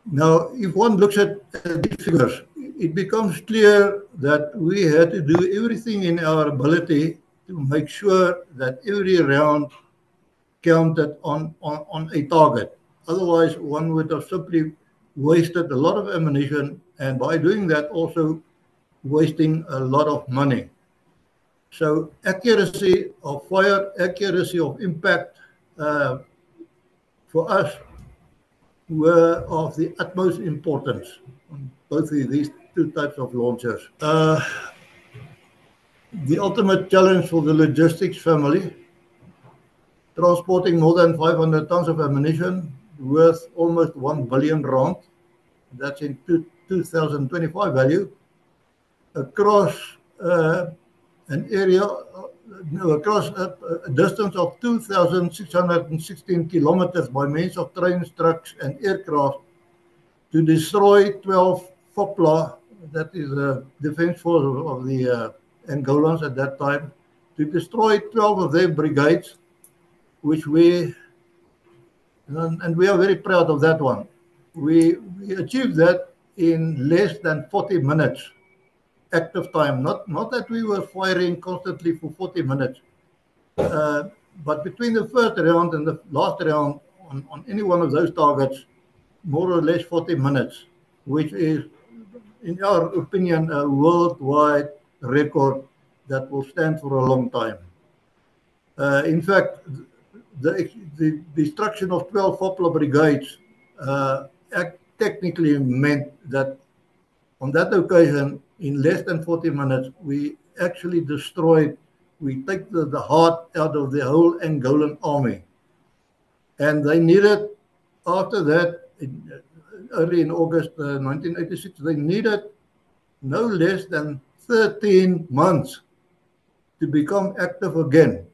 Now, if one looks at these figures, it becomes clear that we had to do everything in our ability to make sure that every round counted on a target. Otherwise, one would have simply wasted a lot of ammunition, and by doing that, also wasting a lot of money. So, accuracy of fire, accuracy of impact uh, for us were of the utmost importance on both of these two types of launchers. The ultimate challenge for the logistics family, transporting more than 500 tons of ammunition worth almost 1 billion rand, that's in 2025 value, across an area, no, across a distance of 2,616 kilometers by means of trains, trucks, and aircraft to destroy 12 FOPLA, that is the defense force of the Angolans at that time, to destroy 12 of their brigades, which and we are very proud of that one. We achieved that in less than 40 minutes active time. Not that we were firing constantly for 40 minutes, but between the first round and the last round on any one of those targets, more or less 40 minutes, which is, in our opinion, a worldwide record that will stand for a long time. In fact, the destruction of 12 FOPLA brigades technically meant that on that occasion, in less than 40 minutes, we actually destroyed, we take the heart out of the whole Angolan army. And they needed, after that, early in August 1986, they needed no less than 13 months to become active again.